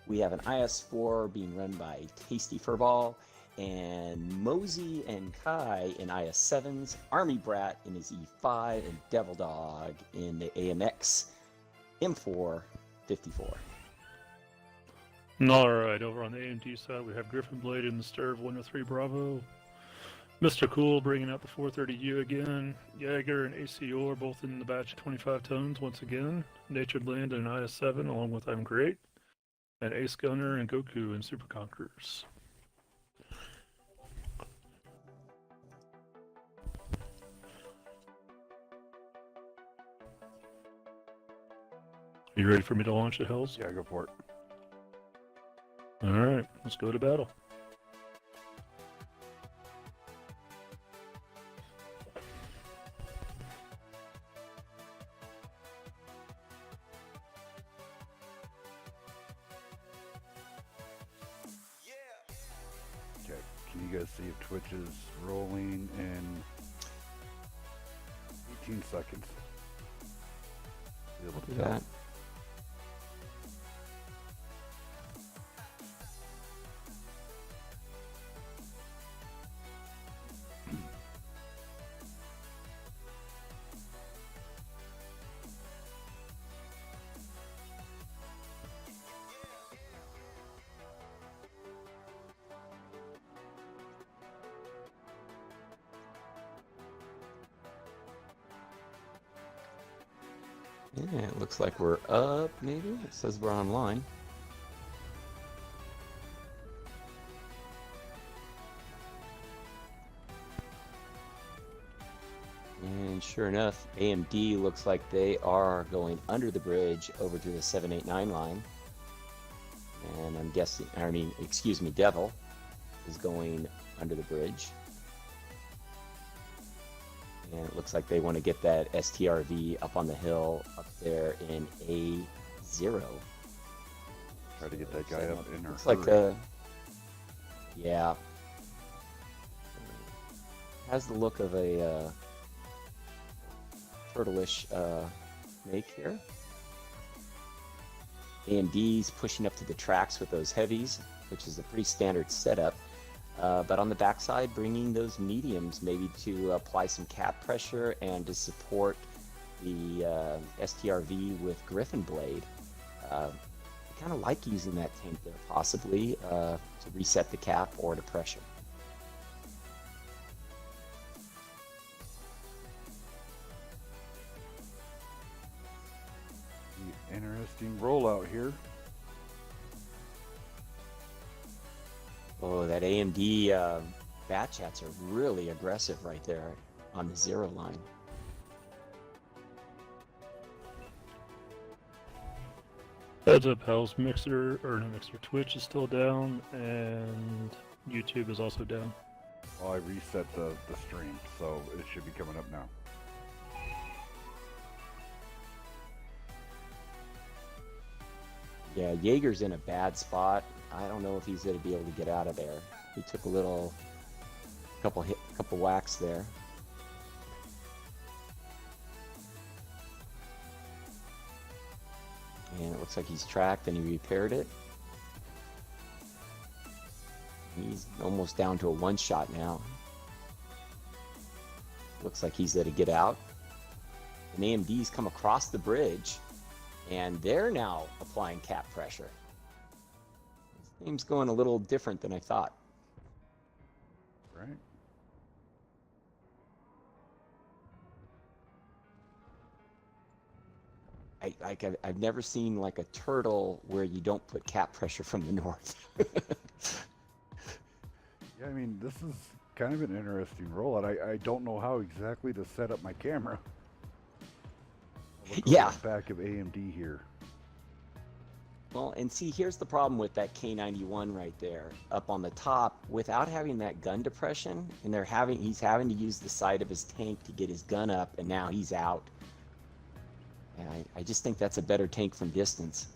We have an IS-4 being run by Tasty Furball, and Mosey and Kai in IS-7s, Army Brat in his E5, and Devil Dog in the AMX M4 54. Alright, over on the AMD side, we have Griffin Blade in the Stir of 103 Bravo. Mr. Cool bringing out the 430U again. Jaeger and ACO are both in the batch of 25 tons once again. Natured Land and IS-7 along with I'm Great. And Ace Gunner and Goku in Super Conquerors. Are you ready for me to launch the Hells? Yeah, go for it. Alright, let's go to battle. Okay, can you guys see if Twitch is rolling in 18 seconds? Be able to Do tell. that. Yeah, it looks like we're up, maybe? It says we're online. And sure enough, AMD looks like they are going under the bridge over to the 789 line. And I'm guessing, excuse me, Devil is going under the bridge. And it looks like they want to get that STRV up on the hill up there in A0. Try to get that guy up in Looks our like hurry. yeah. Has the look of a turtleish make here. AMD's pushing up to the tracks with those heavies, which is a pretty standard setup. But on the backside, bringing those mediums maybe to apply some cap pressure and to support the STRV with Griffin Blade. I kind of like using that tank there, possibly, to reset the cap or to pressure. Interesting rollout here. Oh, that AMD bat chats are really aggressive right there on the 0 line. Heads up, Hell's Mixer, or no Mixer, Twitch is still down, and YouTube is also down. Well, I reset the stream, so it should be coming up now. Yeah, Jaeger's in a bad spot. I don't know if he's going to be able to get out of there. He took a couple whacks there. And it looks like he's tracked and he repaired it. He's almost down to a one-shot now. Looks like he's going to get out. And AMD's come across the bridge, and they're now applying cap pressure. This game's going a little different than I thought. Right. I've never seen like a turtle where you don't put cap pressure from the north. Yeah, I mean, this is kind of an interesting rollout. I don't know how exactly to set up my camera. Yeah. Back of AMD here. Well, and see, here's the problem with that K91 right there, up on the top, without having that gun depression, and he's having to use the side of his tank to get his gun up, and now he's out. And I just think that's a better tank from distance.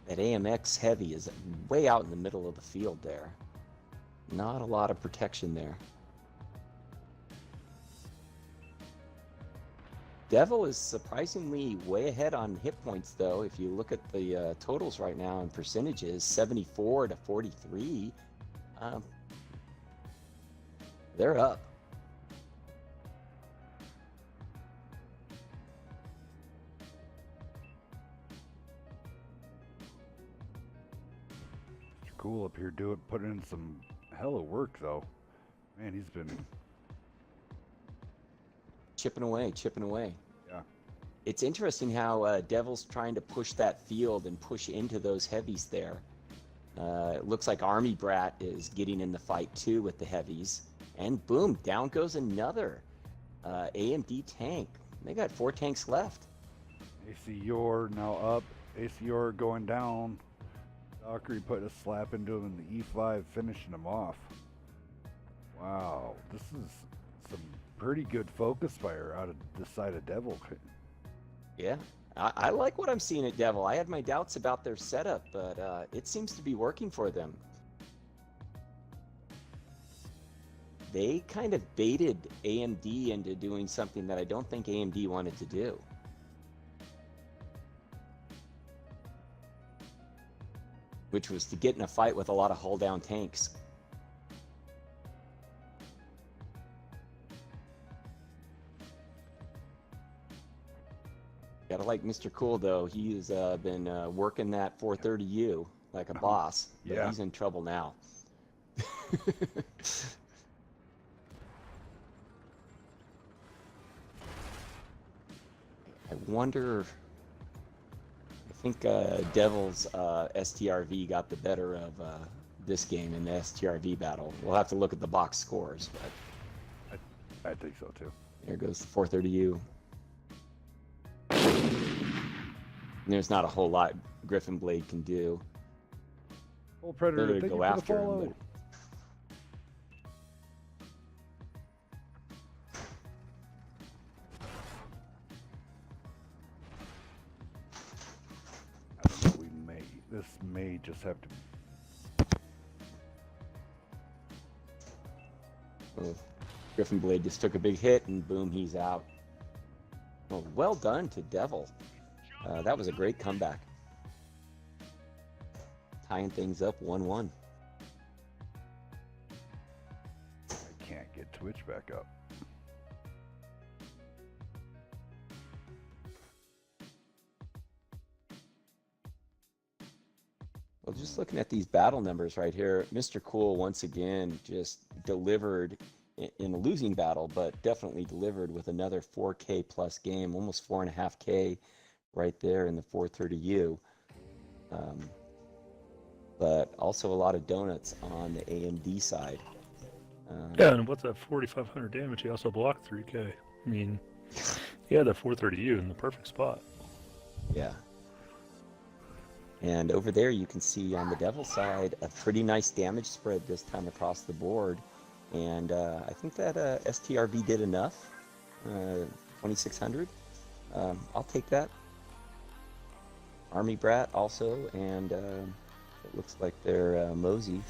That AMX heavy is way out in the middle of the field there. Not a lot of protection there. Devil is surprisingly way ahead on hit points, though. If you look at the totals right now and percentages, 74 to 43, um, they're up. Mr. Cool up here putting in some hella work, though. Man, he's been Chipping away, chipping away. Yeah. It's interesting how Devil's trying to push that field and push into those heavies there. It looks like Army Brat is getting in the fight too with the heavies. And boom, down goes another AMD tank. They got 4 tanks left. AC Yor now up. AC Yor going down. Dockery put a slap into him in the E5, finishing him off. Wow, this is some pretty good focus fire out of the side of Devil. Yeah, I like what I'm seeing at Devil. I had my doubts about their setup, but it seems to be working for them. They kind of baited AMD into doing something that I don't think AMD wanted to do. Which was to get in a fight with a lot of hull-down tanks. Gotta like Mr. Cool, though. He's been working that 430U like a boss. But yeah. He's in trouble now. I wonder... I think Devil's STRV got the better of this game in the STRV battle. We'll have to look at the box scores, but I think so too. There goes the 430U. There's not a whole lot Griffin Blade can do. Old Predator, Better thank go you for after the him, follow. I don't know, this may just have to... Oh, Griffin Blade just took a big hit, and boom, he's out. Well done to Devil. That was a great comeback. Tying things up 1-1. I can't get Twitch back up. Well, just looking at these battle numbers right here, Mr. Cool once again just delivered in a losing battle, but definitely delivered with another 4K plus game, almost 4.5K right there in the 430U. But also a lot of donuts on the AMD side. Yeah, and what's that 4,500 damage? He also blocked 3K. I mean, he had that 430U in the perfect spot. Yeah. And over there you can see on the Devil side a pretty nice damage spread this time across the board. And I think that STRV did enough. 2,600. I'll take that. Army Brat also, and it looks like they're Mosey,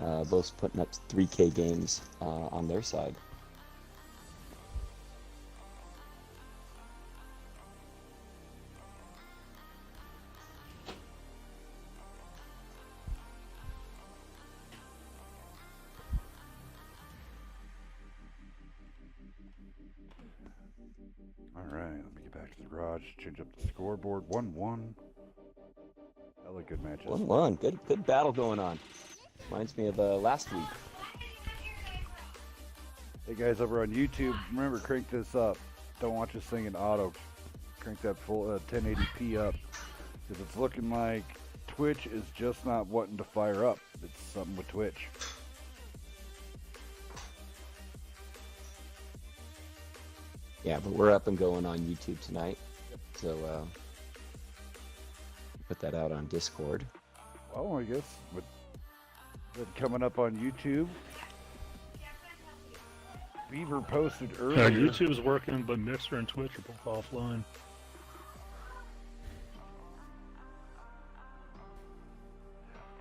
both putting up 3K games on their side. Alright, let me get back to the garage, change up the scoreboard. 1-1. Hella good matches. 1-1. Good battle going on. Reminds me of last week. Hey guys over on YouTube, remember, crank this up. Don't watch this thing in auto. Crank that full 1080p up. Because it's looking like Twitch is just not wanting to fire up. It's something with Twitch. Yeah, but we're up and going on YouTube tonight. So put that out on Discord. Well, I guess with coming up on YouTube, Beaver posted earlier. YouTube's working, but Mixer and Twitch are both offline.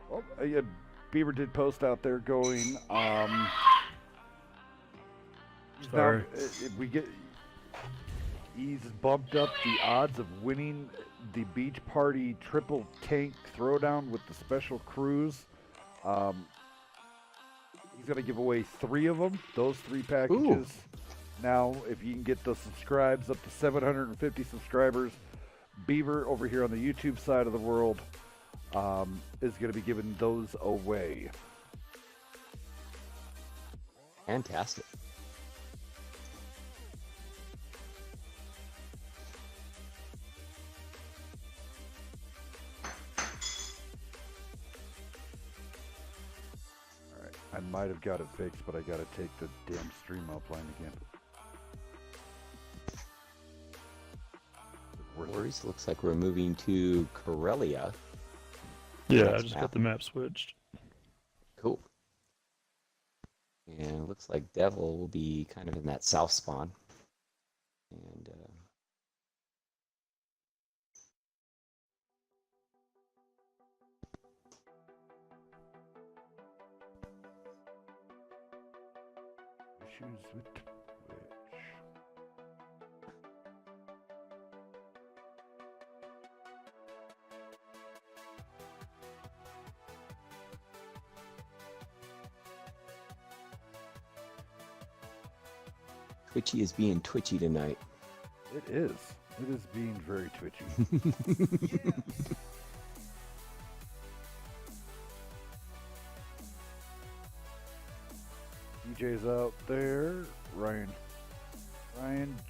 Well, yeah, Beaver did post out there going, Sorry. now, if we get, He's bumped up the odds of winning the Beach Party triple tank throwdown with the special cruise. He's going to give away 3 of them, those 3 packages. Now, if you can get the subscribes up to 750 subscribers, Beaver over here on the YouTube side of the world is going to be giving those away. Fantastic. Alright, I might have got it fixed, but I got to take the damn stream offline again. Worries. Looks like we're moving to Corellia. Yeah, I Next just map. got the map switched. Cool. And it looks like Devil will be kind of in that south spawn. And Issues with Twitch. Twitchy is being twitchy tonight. It is. It is being very twitchy. DJ's out there. Ryan,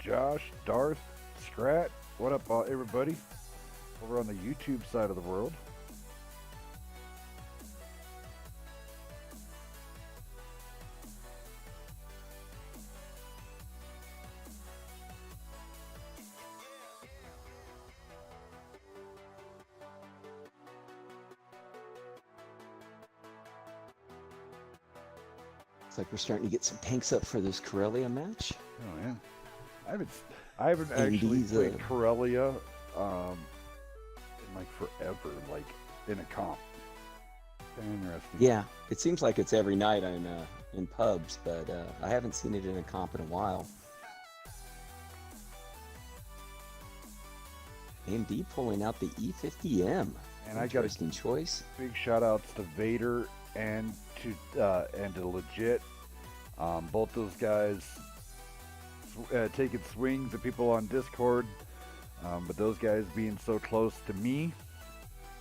Josh, Darth, Scrat. What up, everybody? Over on the YouTube side of the world. Looks like we're starting to get some tanks up for this Corellia match. Oh yeah. I haven't actually AMD's, played Corellia in like forever, like in a comp. Interesting. Yeah, it seems like it's every night in pubs, but I haven't seen it in a comp in a while. AMD pulling out the E50M. And I got a Interesting choice. big shout outs to Vader and to Legit. Both those guys taking swings at people on Discord, but those guys being so close to me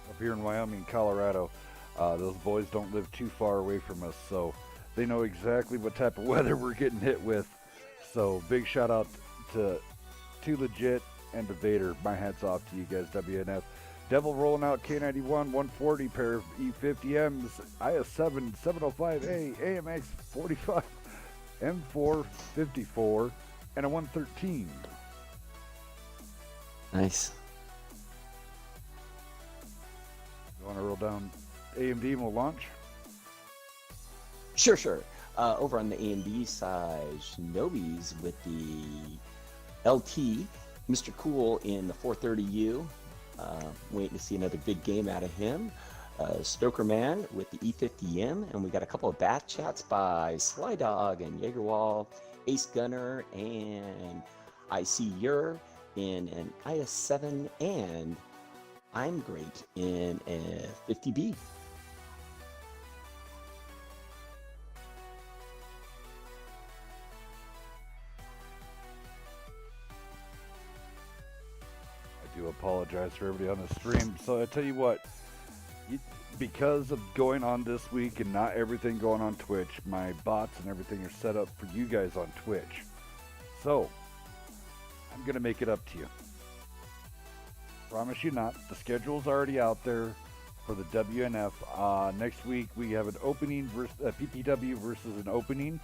up here in Wyoming and Colorado, those boys don't live too far away from us, so they know exactly what type of weather we're getting hit with. So big shout out to Legit and to Vader. My hat's off to you guys, WNF. Devil rolling out K91 140 pair of E50Ms, IS7 705A, AMX 45, M4 54, and a 113. Nice. You want to roll down AMD and we'll launch? Sure. Over on the AMD side, Shinobi's with the LT, Mr. Cool in the 430U. Waiting to see another big game out of him. Stoker Man with the E50M, and we got a couple of bat chats by Sly Dog and Jaegerwall, Ace Gunner, and I See Yer in an IS7, and I'm Great in a 50B. I do apologize for everybody on the stream. So I tell you what, because of going on this week and not everything going on Twitch, my bots and everything are set up for you guys on Twitch. So I'm going to make it up to you. Promise you not. The schedule's already out there for the WNF. Next week we have an opening versus PPW versus an opening.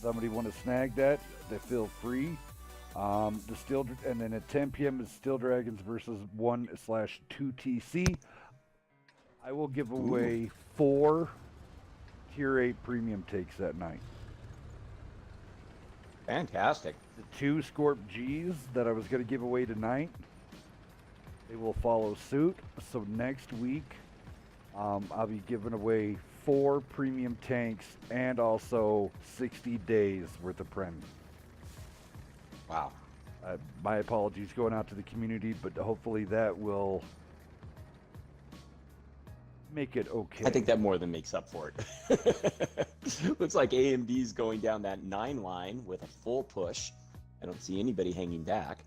Somebody want to snag that, they feel free. And then at 10 p.m. is Steel Dragons versus 1/2TC. I will give away 4 Tier 8 premium takes that night. Fantastic. The 2 Scorp Gs that I was going to give away tonight, they will follow suit. So next week, I'll be giving away 4 premium tanks and also 60 days worth of premium. Wow. My apologies going out to the community, but hopefully that will make it okay. I think that more than makes up for it. Looks like AMD's going down that 9 line with a full push. I don't see anybody hanging back.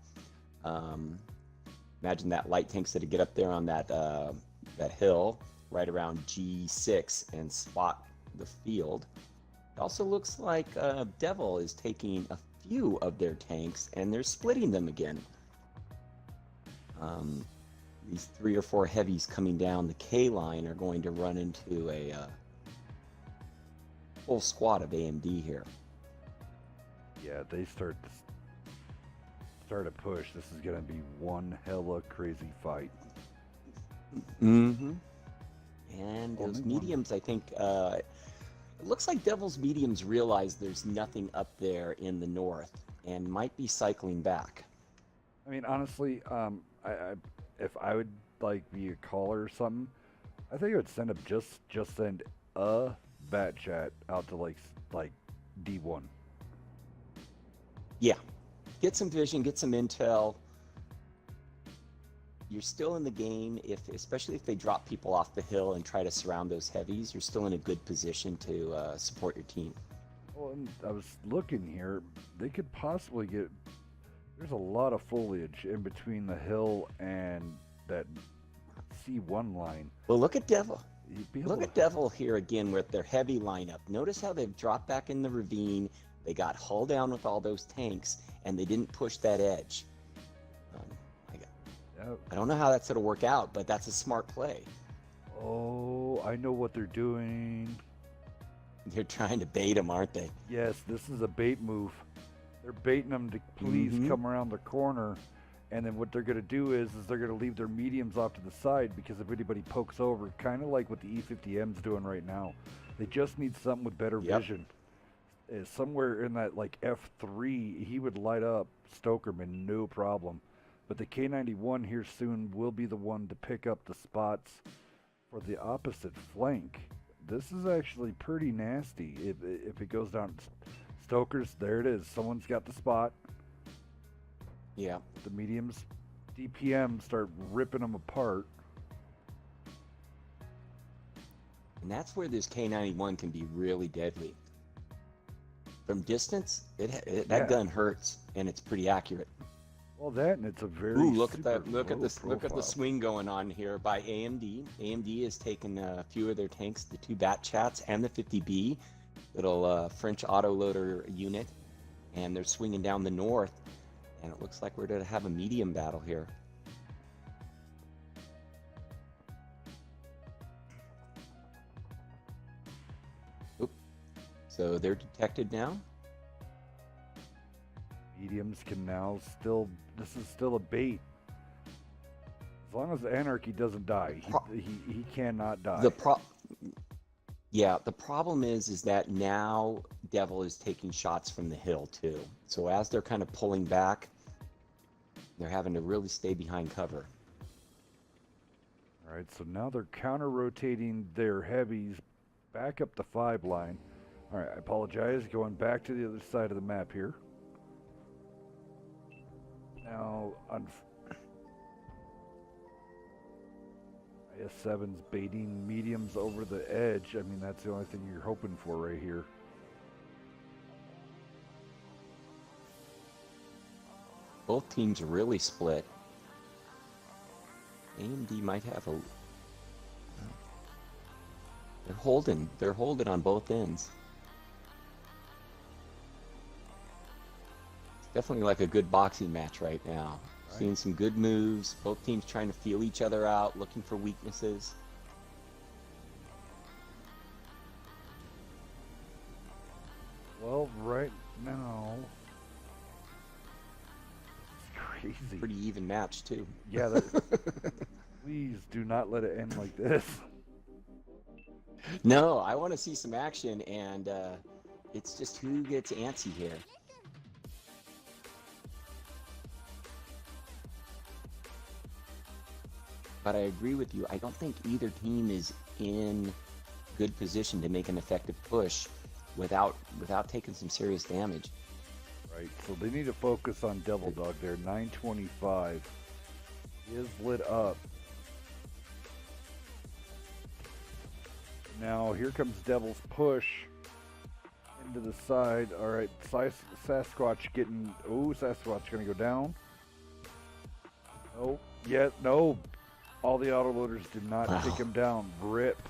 Imagine that light tank's to get up there on that that hill right around G6 and spot the field. It also looks like Devil is taking a few of their tanks and they're splitting them again. These 3 or 4 heavies coming down the K line are going to run into a full squad of AMD here. Yeah, they start a push. This is gonna be one hella crazy fight. Mm-hmm. And those mediums, I think, it looks like Devil's mediums realize there's nothing up there in the north and might be cycling back. I mean, honestly, if I would like be a caller or something, I think I would send up just send a bat chat out to like D1. Yeah, get some vision, get some intel. You're still in the game, especially if they drop people off the hill and try to surround those heavies. You're still in a good position to support your team. Well, and I was looking here. They could possibly get. There's a lot of foliage in between the hill and that C1 line. Well, look at Devil. Look at Devil here again with their heavy lineup. Notice how they've dropped back in the ravine. They got hull down with all those tanks, and they didn't push that edge. I don't know how that's going to work out, but that's a smart play. Oh, I know what they're doing. They're trying to bait them, aren't they? Yes, this is a bait move. They're baiting them to please come around the corner, and then what they're going to do is they're going to leave their mediums off to the side, because if anybody pokes over, kind of like what the E50M's doing right now, they just need something with better vision. Somewhere in that like F3, he would light up Stokerman, no problem. But the K91 here soon will be the one to pick up the spots for the opposite flank. This is actually pretty nasty if it goes down. Stokers, there it is. Someone's got the spot. Yeah. The mediums, DPM start ripping them apart. And that's where this K91 can be really deadly. From distance, that gun hurts, and it's pretty accurate. Well, that, and it's a very look at the swing going on here by AMD. AMD has taken a few of their tanks, the 2 Bat Chats and the 50B, little French autoloader unit, and they're swinging down the north, and it looks like we're going to have a medium battle here. Oop. So they're detected now. Mediums can now this is still a bait. As long as the Anarchy doesn't die, he cannot die. The problem is that now Devil is taking shots from the hill too. So as they're kind of pulling back, they're having to really stay behind cover. All right, so now they're counter-rotating their heavies back up the 5 line. All right, I apologize. Going back to the other side of the map here. Now, IS-7's baiting mediums over the edge. I mean, that's the only thing you're hoping for right here. Both teams are really split. AMD might have a... They're holding on both ends. Definitely like a good boxing match right now. Right. Seeing some good moves, both teams trying to feel each other out, looking for weaknesses. Well, right now, it's crazy. Pretty even match too. Yeah, please do not let it end like this. No, I want to see some action, and it's just who gets antsy here. But I agree with you. I don't think either team is in good position to make an effective push without taking some serious damage. Right, so they need to focus on Devil Dog there. 925 is lit up. Now here comes Devil's push into the side. All right, Sasquatch getting. Oh, Sasquatch gonna go down. No, no. All the autoloaders did not take him down. Rip.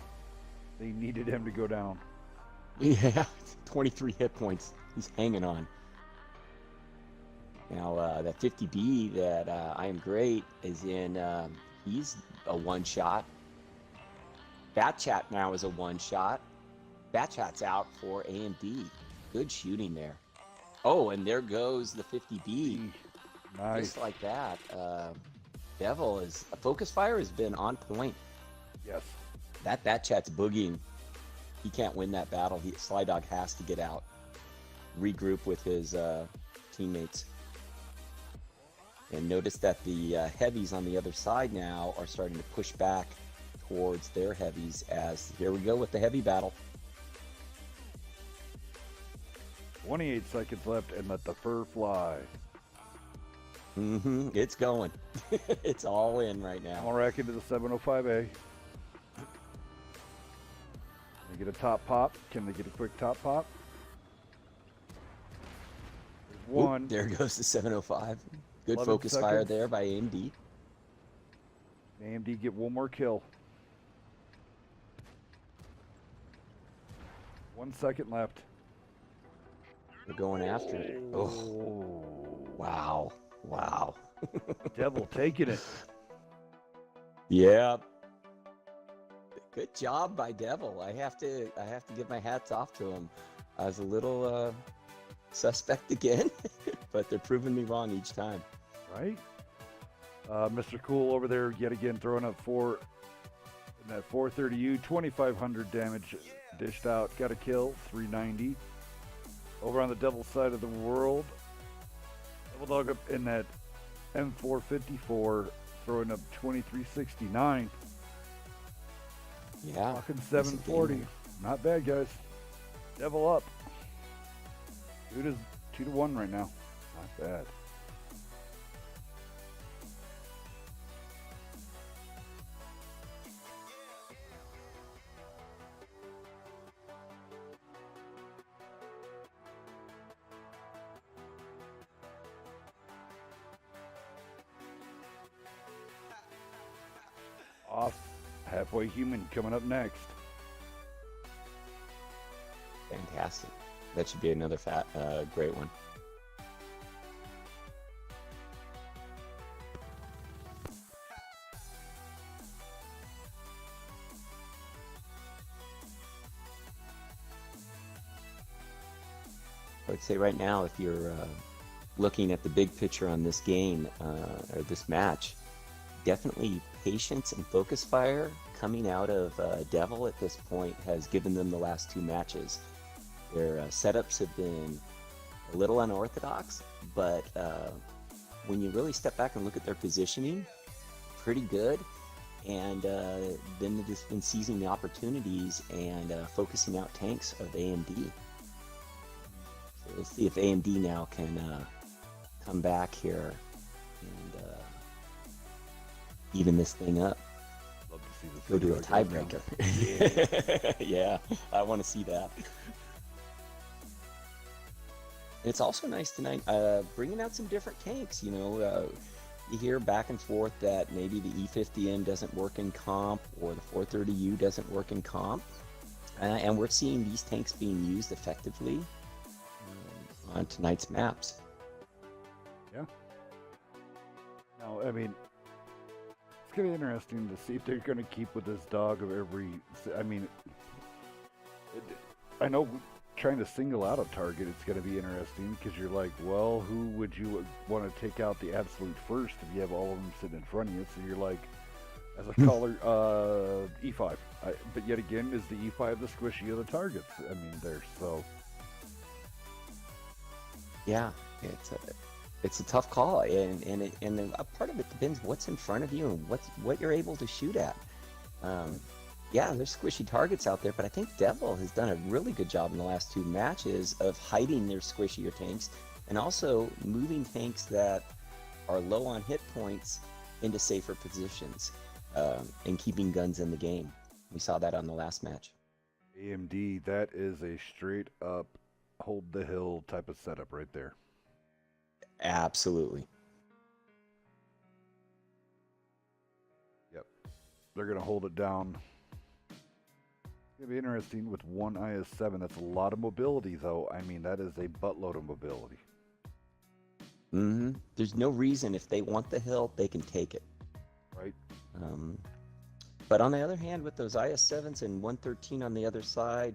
They needed him to go down. Yeah, 23 hit points. He's hanging on. Now, that 50B that I Am Great is in, he's a one-shot. Bat Chat now is a one-shot. Bat Chat's out for AMD. Good shooting there. Oh, and there goes the 50B. Nice. Just like that. Devil is... Focus Fire has been on point. Yes. That Bat Chat's boogieing. He can't win that battle. Sly Dog has to get out. Regroup with his teammates. And notice that the heavies on the other side now are starting to push back towards their heavies as here we go with the heavy battle. 28 seconds left and let the fur fly. It's going. It's all in right now. All rack into the 705A. They get a top pop. Can they get a quick top pop? There's one. Oop, there goes the 705. Good 11 focus fire seconds. there by AMD. AMD get one more kill. 1 second left. They're going after it. Oh, wow. Wow. Devil taking it. Yeah. Good job by Devil. I have to give my hats off to him. I was a little suspect again, but they're proving me wrong each time. Right? Mr. Cool over there yet again throwing up four in that 430U, 2,500 damage dished out. Got a kill, 390. Over on the Devil side of the world, Devil Dog up in that M454, throwing up 2369. Yeah. Talking 740. Not bad, guys. Devil up. 2-1 right now. Not bad. Off. Halfway Human coming up next. Fantastic. That should be another great one. I would say right now, if you're looking at the big picture on this game or this match, definitely patience and focus fire coming out of Devil at this point has given them the last two matches. Their setups have been a little unorthodox, but when you really step back and look at their positioning, pretty good. And then they've just been seizing the opportunities and focusing out tanks of AMD. So let's see if AMD now can come back here and even this thing up. Love to see this. Go to a tiebreaker. Yeah, I want to see that. It's also nice tonight bringing out some different tanks. You know, you hear back and forth that maybe the E50M doesn't work in comp or the 430U doesn't work in comp. And we're seeing these tanks being used effectively on tonight's maps. Yeah. Now, I mean, it's going to be interesting to see if they're going to keep with this dog of every... I mean, I know trying to single out a target, it's going to be interesting because you're like, well, who would you want to take out the absolute first if you have all of them sitting in front of you? So you're like, as a caller, E5. But yet again, is the E5 the squishy of the targets? I mean, so... Yeah, it's a tough call, and a part of it depends what's in front of you and what you're able to shoot at. Yeah, there's squishy targets out there, but I think Devil has done a really good job in the last two matches of hiding their squishier tanks and also moving tanks that are low on hit points into safer positions, and keeping guns in the game. We saw that on the last match. AMD, that is a straight up hold the hill type of setup right there. Absolutely. Yep. They're going to hold it down. It's going to be interesting with one IS-7. That's a lot of mobility, though. I mean, that is a buttload of mobility. There's no reason, if they want the hill, they can take it. Right. But on the other hand, with those IS-7s and 113 on the other side,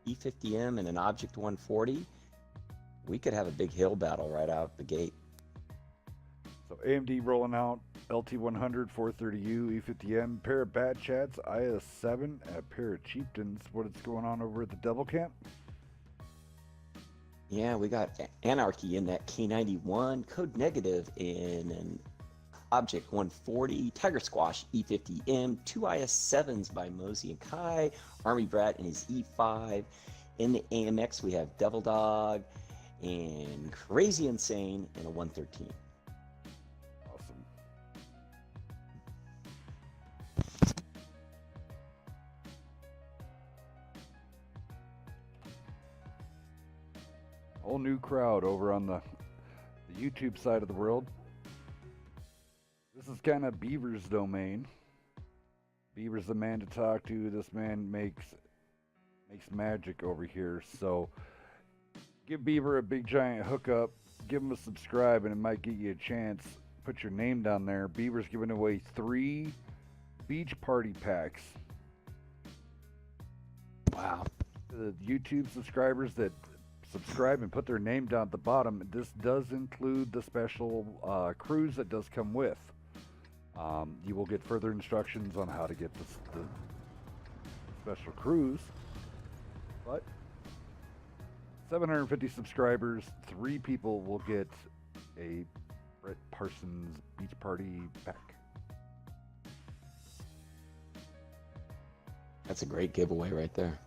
E50M and an Object 140, we could have a big hill battle right out the gate. So AMD rolling out LT100, 430U, E50M, pair of Bad Chats, IS-7, and a pair of Chieftains. What is going on over at the Devil Camp? Yeah, we got Anarchy in that K91, Code Negative in an Object 140, Tiger Squash E50M, two IS-7s by Mosey and Kai, Army Brat in his E5. In the AMX, we have Devil Dog and Crazy Insane in a 113. Awesome. Whole new crowd over on the YouTube side of the world. This is kind of Beaver's domain. Beaver's the man to talk to. This man makes magic over here. So give Beaver a big giant hookup. Give him a subscribe, and it might get you a chance. Put your name down there. Beaver's giving away 3 beach party packs. Wow. The YouTube subscribers that subscribe and put their name down at the bottom, this does include the special cruise that does come with. You will get further instructions on how to get the special cruise. But 750 subscribers, 3 people will get a Brett Parsons Beach Party pack. That's a great giveaway right there.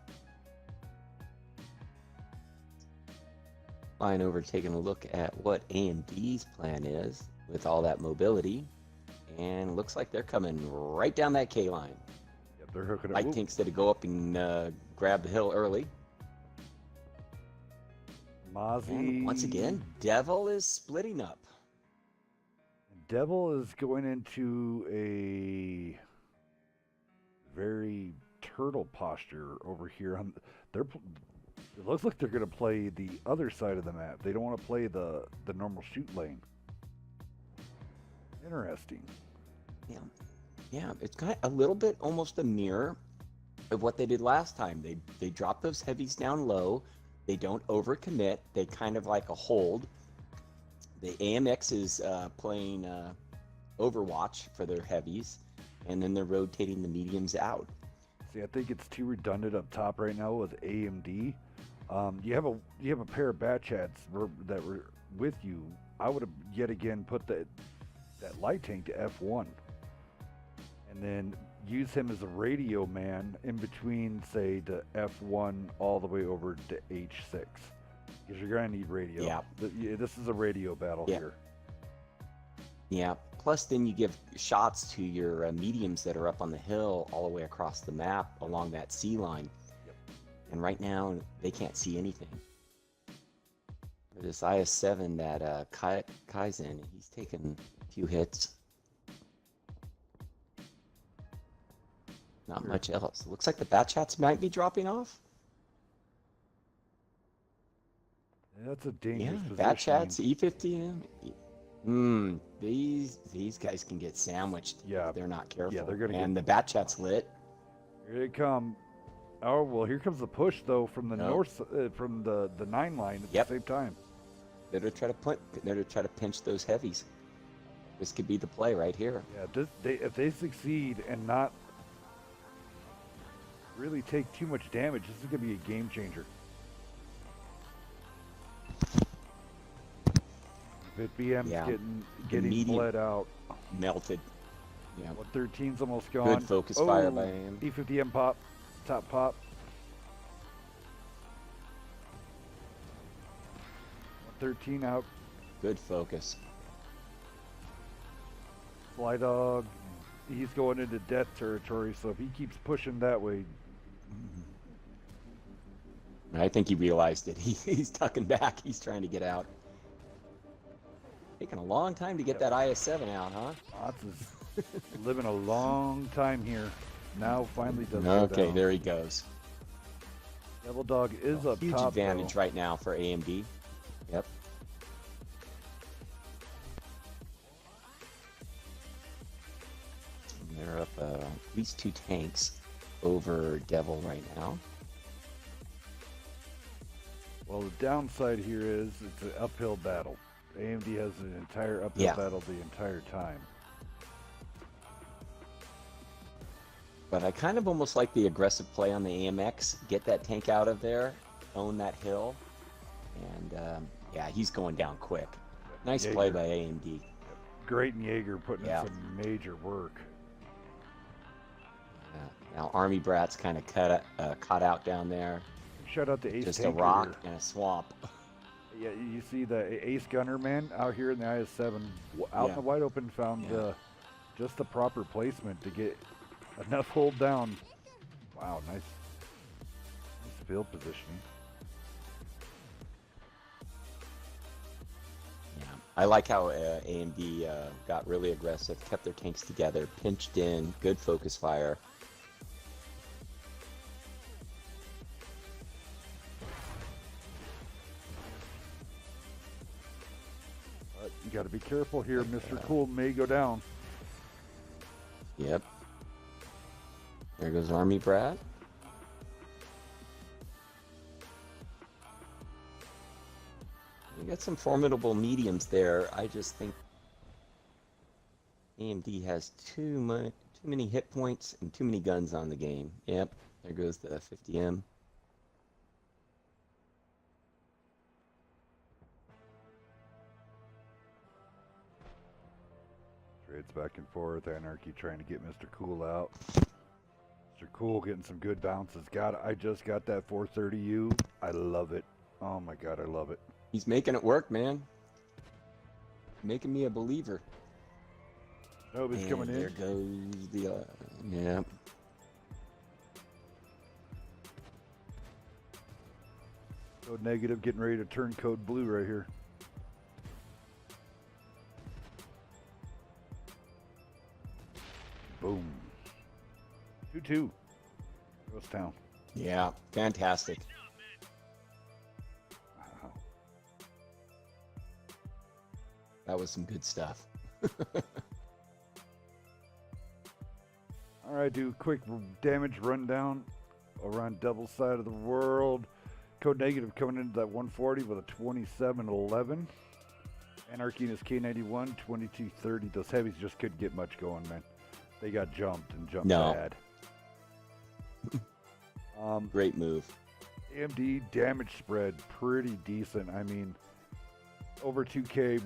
Flying over, taking a look at what AMD's plan is with all that mobility. And looks like they're coming right down that K line. Yep, they're hooking up. Light tanks that go up and grab the hill early. Mozzie. And once again, Devil is splitting up. Devil is going into a very turtle posture over here. It looks like they're going to play the other side of the map. They don't want to play the normal shoot lane. Interesting. Yeah, it's got a little bit almost a mirror of what they did last time. They drop those heavies down low. They don't overcommit. They kind of like a hold. The AMX is playing Overwatch for their heavies, and then they're rotating the mediums out. See, I think it's too redundant up top right now with AMD. You have a pair of Bat Chats that were with you. I would have yet again put that light tank to F1, and then use him as a radio man in between, say, the F1 all the way over to H6, because you're gonna need radio. Yeah. This is a radio battle here. Yeah. Plus, then you give shots to your mediums that are up on the hill all the way across the map along that C line. Yep. And right now, they can't see anything. This IS-7 that Kai's in, he's taken a few hits. Not much else. Looks like the Bat Chats might be dropping off. Yeah, that's a dangerous position. Bat Chats, E50M. These guys can get sandwiched if they're not careful. Yeah, they're gonna and the Bat Chat's lit. Here they come. Oh well, here comes the push though from the north, from the 9 line at the same time. They're to try to pinch those heavies. This could be the play right here. Yeah, if they succeed and not really take too much damage, this is gonna be a game changer. BM's getting bled out. Melted. Yeah. 113's almost gone. Good focus fire by him. E50M pop. Top pop. 13 out. Good focus. Fly Dog, he's going into death territory, so if he keeps pushing that way... I think he realized it. He's tucking back. He's trying to get out. Taking a long time to get that IS-7 out, huh? Otz is living a long time here. Now finally does go Okay, down. there he goes. Devil Dog is up Huge top, advantage though. right now for AMD. Yep. And they're up at least 2 tanks over Devil right now. Well, the downside here is it's an uphill battle. AMD has an entire uphill battle the entire time. But I kind of almost like the aggressive play on the AMX. Get that tank out of there, own that hill, and yeah, he's going down quick. Nice play by AMD. Great and Jaeger putting in some major work. Yeah. Now Army Brat's kind of caught out down there. Shout out to Ace Just Tanker a rock here. and a swamp. Yeah, you see the Ace Gunner, man, out here in the IS-7, out in the wide open, found just the proper placement to get enough hold down. Wow, nice field positioning. Yeah, I like how AMD got really aggressive, kept their tanks together, pinched in, good focus fire. You got to be careful here. Mr. Cool may go down. Yep. There goes Army Brat. You got some formidable mediums there. I just think AMD has too many hit points and too many guns on the game. Yep. There goes the 50M. Trades back and forth. Anarchy trying to get Mr. Cool out. Mr. Cool getting some good bounces. I just got that 430U. I love it. Oh my God, I love it. He's making it work, man. Making me a believer. Oh, he's coming in. There goes the yeah. Code negative getting ready to turn code blue right here. Boom. 2-2. Ghost Town. Yeah, fantastic. Wow. That was some good stuff. All right, do a quick damage rundown around double side of the world. Code negative coming into that 140 with a 2711. Anarchy in his K91, 2230. Those heavies just couldn't get much going, man. They got jumped and jumped bad. Great move. AMD damage spread pretty decent. I mean, over 2K,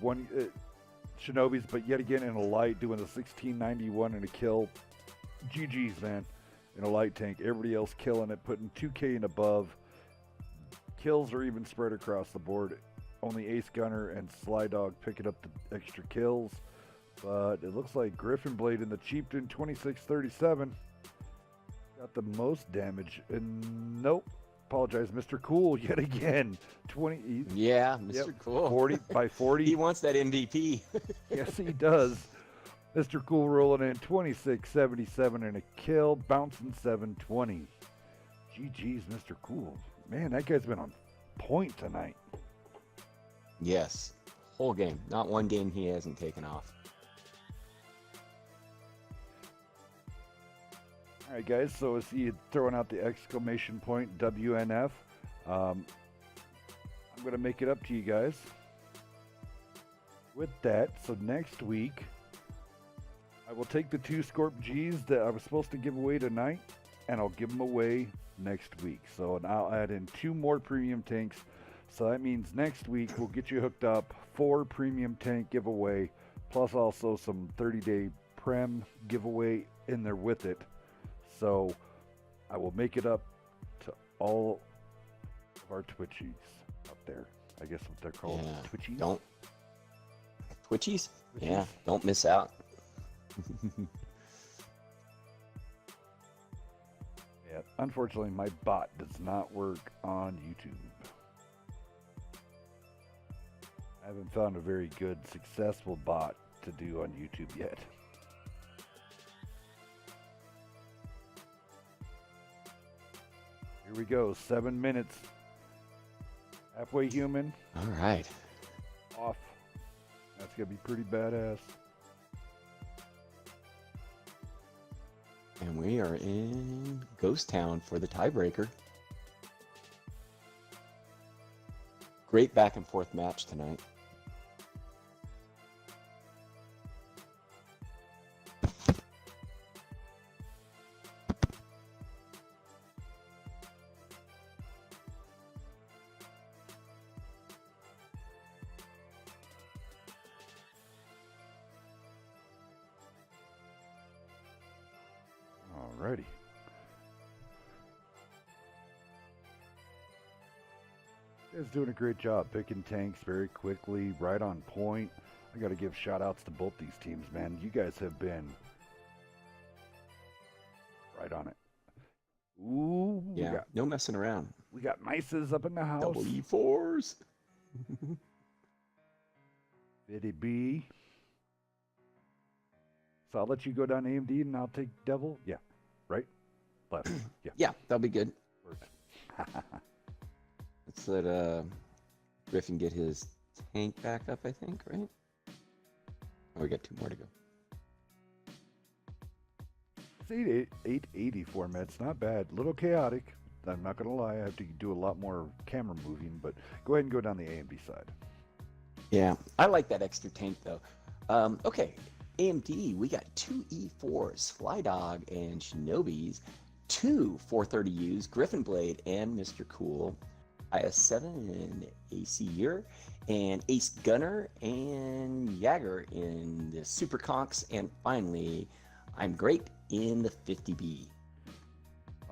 Shinobis, but yet again in a light, doing the 1691 and a kill. GG's, man, in a light tank. Everybody else killing it, putting 2K and above. Kills are even spread across the board. Only Ace Gunner and Sly Dog picking up the extra kills. But it looks like Griffin Blade in the Chieftain 2637 got the most damage. And nope, apologize, Mr. Cool yet again. 20. Yeah, Mr. Cool. 40 by 40. He wants that MVP. Yes, he does. Mr. Cool rolling in 2677 and a kill, bouncing 720. GG's, Mr. Cool. Man, that guy's been on point tonight. Yes, whole game. Not one game he hasn't taken off. All right, guys, so I see you throwing out the exclamation point WNF. I'm going to make it up to you guys. With that, so next week, I will take the 2 Scorp Gs that I was supposed to give away tonight, and I'll give them away next week. So I'll add in 2 more premium tanks. So that means next week we'll get you hooked up, 4 premium tank giveaway, plus also some 30-day Prem giveaway in there with it. So I will make it up to all of our Twitchies up there. I guess what they're called. Yeah. Twitchies? Don't Twitchies? Twitchies? Yeah, don't miss out. Yeah, unfortunately, my bot does not work on YouTube. I haven't found a very good, successful bot to do on YouTube yet. Here we go, 7 minutes. Halfway human, All right. off. That's gonna be pretty badass. And we are in Ghost Town for the tiebreaker. Great back and forth match tonight. Alrighty. You guys doing a great job picking tanks very quickly, right on point. I got to give shout outs to both these teams, man. You guys have been right on it. Ooh, Yeah, no messing around. we got mices up in the house. Double E4s. Bitty B. So I'll let you go down AMD and I'll take Devil. Yeah, right? Left. Yeah, Yeah, that'll be good. works. Let's let Griffin get his tank back up, I think, right? Oh, we got 2 more to go. It's 880 format's not bad. A little chaotic. I'm not going to lie. I have to do a lot more camera moving, but go ahead and go down the AMD side. Yeah, I like that extra tank though. Okay, AMD, we got 2 E4s, Fly Dog and Shinobis, 2 430Us, Griffin Blade and Mr. Cool, IS-7 and ACer, and Ace Gunner and Jagger in the Super Conks, and finally, I'm Great in the 50B.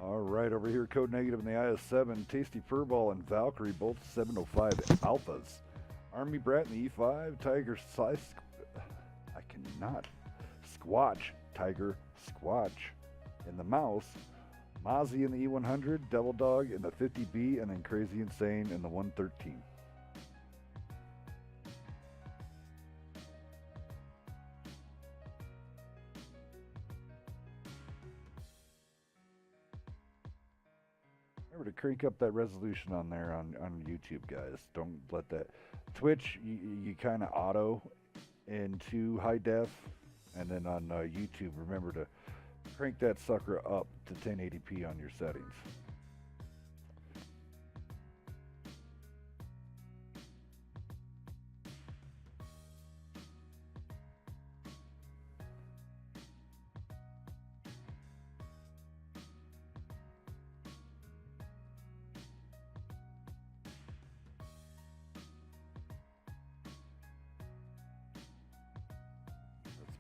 All right, over here, Code Negative in the IS-7, Tasty Furball and Valkyrie, both 705 alphas. Army Brat in the E5, Tiger Slice, I cannot, Squatch, Tiger, Squatch in the Mouse, Mozzie in the E100, Devil Dog in the 50B, and then Crazy Insane in the 113. Remember to crank up that resolution on there on YouTube, guys. Don't let that. Twitch, you kind of auto into high def, and then on YouTube, remember to crank that sucker up to 1080p on your settings.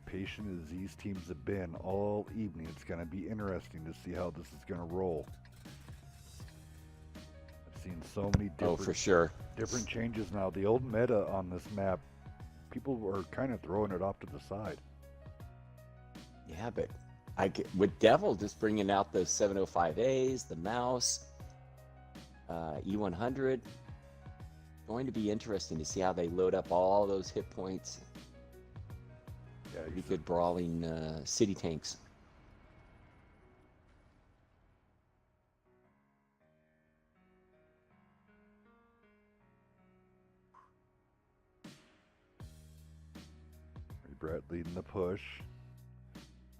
Patient as these teams have been all evening, it's going to be interesting to see how this is going to roll. I've seen so many For sure. different changes now. The old meta on this map, people are kind of throwing it off to the side. Yeah, but with Devil just bringing out the 705As, the Mouse, E100, going to be interesting to see how they load up all those hit points. Yeah, Pretty good brawling city tanks. Army Brat leading the push.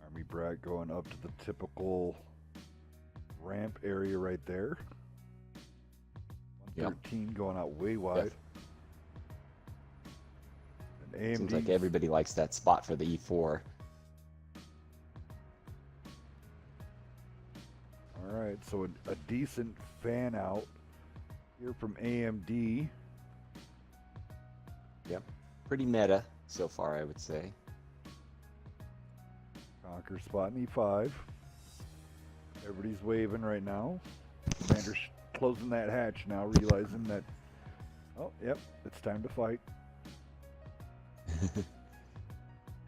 Army Brat going up to the typical ramp area right there. 113 going out way wide. And Seems AMD like everybody likes that spot for the E4. All right, so a decent fan out here from AMD. Yep. Pretty meta so far, I would say. Conquer spot in E5. Everybody's waving right now. Commander's closing that hatch now, realizing that Oh, yep. It's time to fight.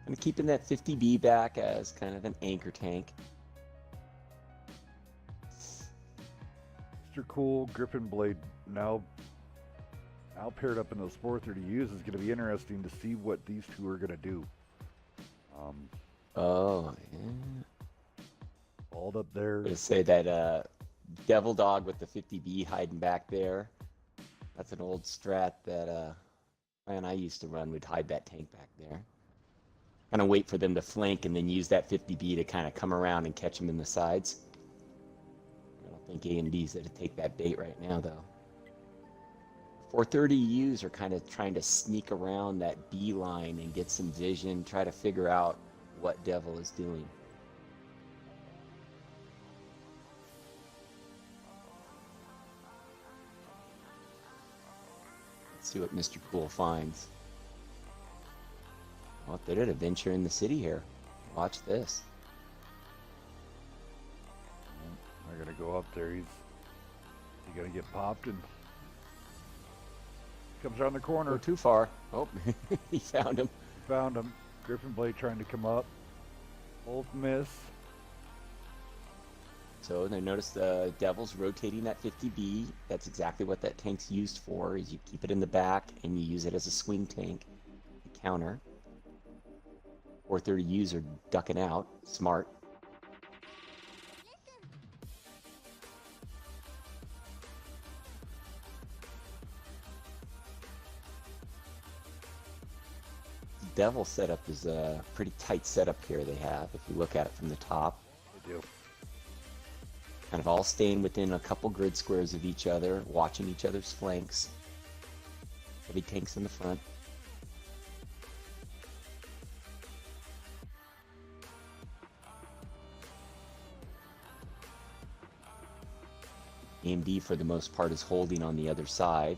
And keeping that 50B back as kind of an anchor tank. Mr. Cool, Griffin Blade now paired up in those 430Us is going to be interesting to see what these two are going to do. Oh, yeah. Balled up there. I'm gonna say that Devil Dog with the 50B hiding back there. That's an old strat that man I used to run. Would hide that tank back there. Kind of wait for them to flank and then use that 50B to kind of come around and catch them in the sides. I don't think AMD's going to take that bait right now, though. 430Us are kind of trying to sneak around that B line and get some vision, try to figure out what Devil is doing. Let's see what Mr. Cool finds. Well, they did a venture in the city here. Watch this. They're going to go up there. He's going to get popped and comes around the corner. Go too far. Oh, he found him. Found him. Griffin Blade trying to come up. Both miss. So they notice the Devil's rotating that 50B. That's exactly what that tank's used for, is you keep it in the back and you use it as a swing tank to counter. 430Us are ducking out. Smart. Devil setup is a pretty tight setup here they have, if you look at it from the top. They do. Kind of all staying within a couple grid squares of each other, watching each other's flanks. Heavy tanks in the front. AMD for the most part is holding on the other side.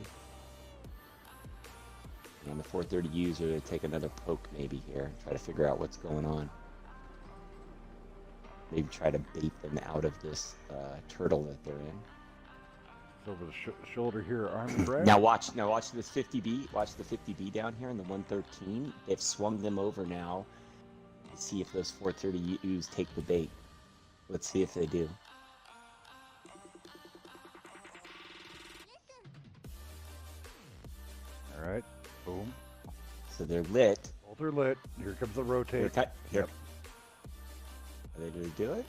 And the 430Us are going to take another poke maybe here, try to figure out what's going on. Maybe try to bait them out of this turtle that they're in. Over the shoulder here, arm grab. Now watch this 50B. Watch the 50B down here in the 113. They've swung them over now. Let's see if those 430Us take the bait. Let's see if they do. All right, boom. So they're lit. Both are lit. Here comes the rotate. Here. Yep. Are they going to do it?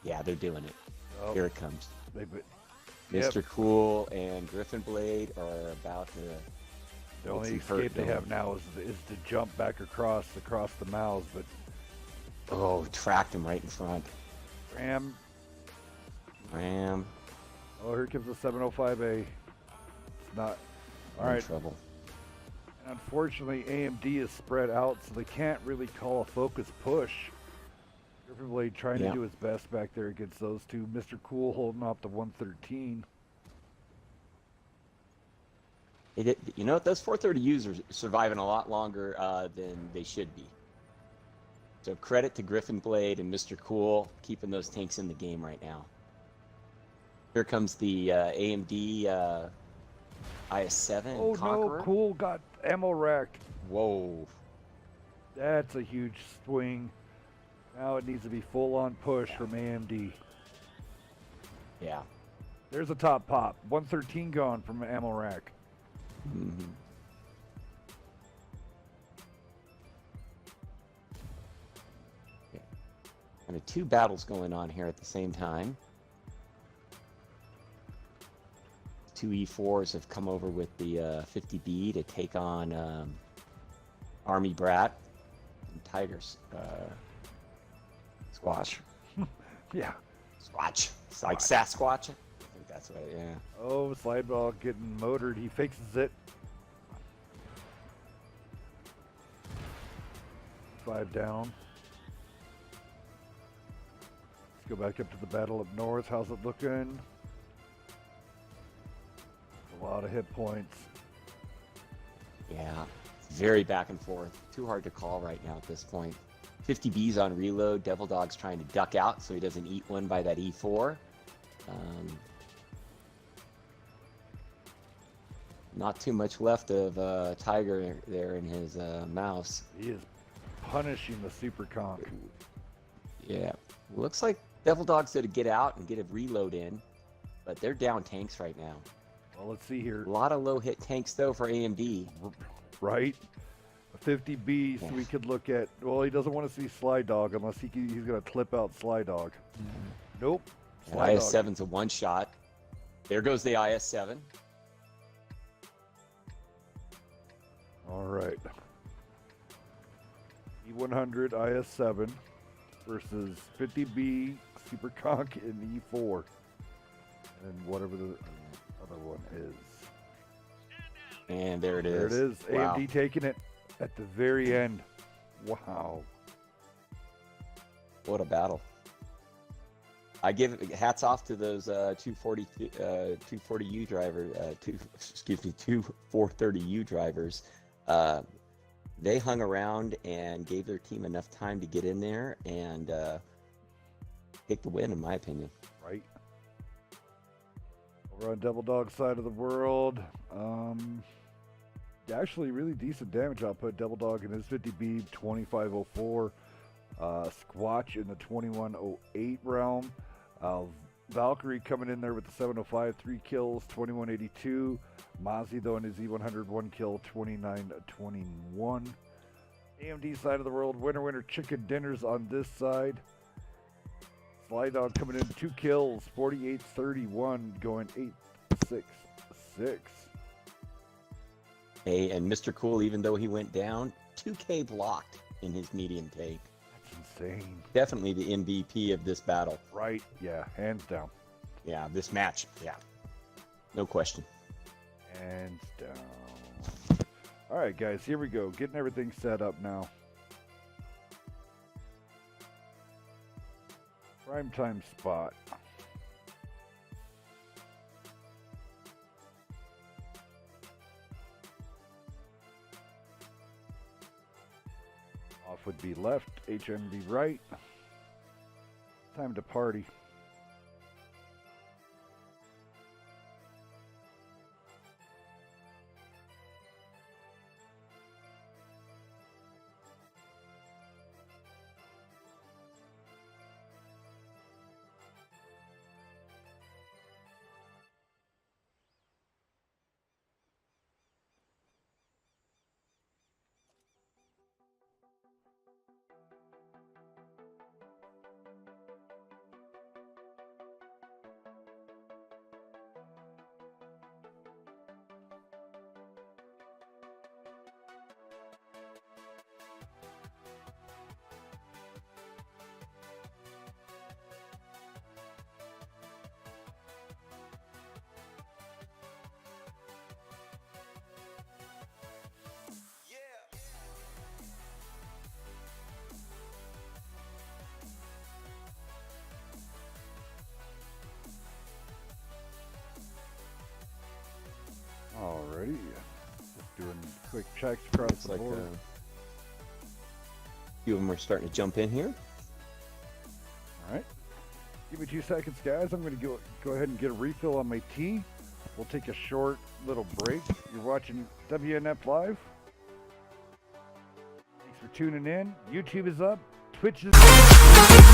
Yeah, they're doing it. Oh, Here it comes. Yep. Mr. Cool and Griffin Blade are about to. The only escape they have now is to jump back across the mouths, but oh, tracked him right in front. ram. Oh, here comes the 705A. It's not. All right. Trouble. And unfortunately, AMD is spread out, so they can't really call a focus push. Griffin Blade trying to do his best back there against those two. Mr. Cool holding off the 113. You know, those 430Us are surviving a lot longer than they should be. So credit to Griffin Blade and Mr. Cool keeping those tanks in the game right now. Here comes the AMD IS-7 Oh Conqueror. no, Cool got ammo racked. Whoa. That's a huge swing. Now it needs to be full-on push from AMD. Yeah. There's a top pop. 113 gone from ammo rack. Mm-hmm. Yeah. Kind of two battles going on here at the same time. Two E4s have come over with the 50B to take on Army Brat and Tigers. Squash. Yeah. Squatch. It's like Sasquatch. I think that's right, yeah. Oh, slide ball getting motored. He fixes it. 5 down. Let's go back up to the battle up north. How's it looking? A lot of hit points. Yeah. It's very back and forth. Too hard to call right now at this point. 50B's on reload. Devil Dog's trying to duck out so he doesn't eat one by that E4. Not too much left of Tiger there in his mouse. He is punishing the super conk. Yeah, looks like Devil Dog's going to get out and get a reload in, but they're down tanks right now. Well, let's see here. A lot of low hit tanks though for AMD. Right? A 50B, so we could look at. Well, he doesn't want to see Sly Dog unless he's going to clip out Sly Dog. Nope. Sly Dog. IS-7's a one shot. There goes the IS-7. All right. E100 IS-7 versus 50B Super Conk in E4. And whatever the other one is. And there it is. There it is. Wow. AMD taking it at the very end. Wow. What a battle. I give hats off to those 240U drivers, two 430U drivers. They hung around and gave their team enough time to get in there and take the win, in my opinion. Right. Over on Devil Dog's side of the world, actually really decent damage output. Devil Dog in his 50B 2504, Squatch in the 2108 realm. Valkyrie coming in there with the 705, 3 kills, 2182. Mozzie though in his E100, 1 kill, 2921. AMD side of the world, winner chicken dinners on this side. Sly Dog coming in 2 kills, 4831, going 866. Hey, and Mr. Cool, even though he went down, 2K blocked in his medium take. Insane. Definitely the MVP of this battle. Right, yeah, hands down. Yeah, this match, yeah. No question. Hands down. All right, guys, here we go. Getting everything set up now. Primetime spot. Off would be left, HMD right. Time to party. Alrighty, just doing quick checks across Looks the like board. a few of them are starting to jump in here. Alright, give me 2 seconds, guys. I'm going to go ahead and get a refill on my tea. We'll take a short little break. You're watching WNF Live. Thanks for tuning in. YouTube is up. Twitch is up.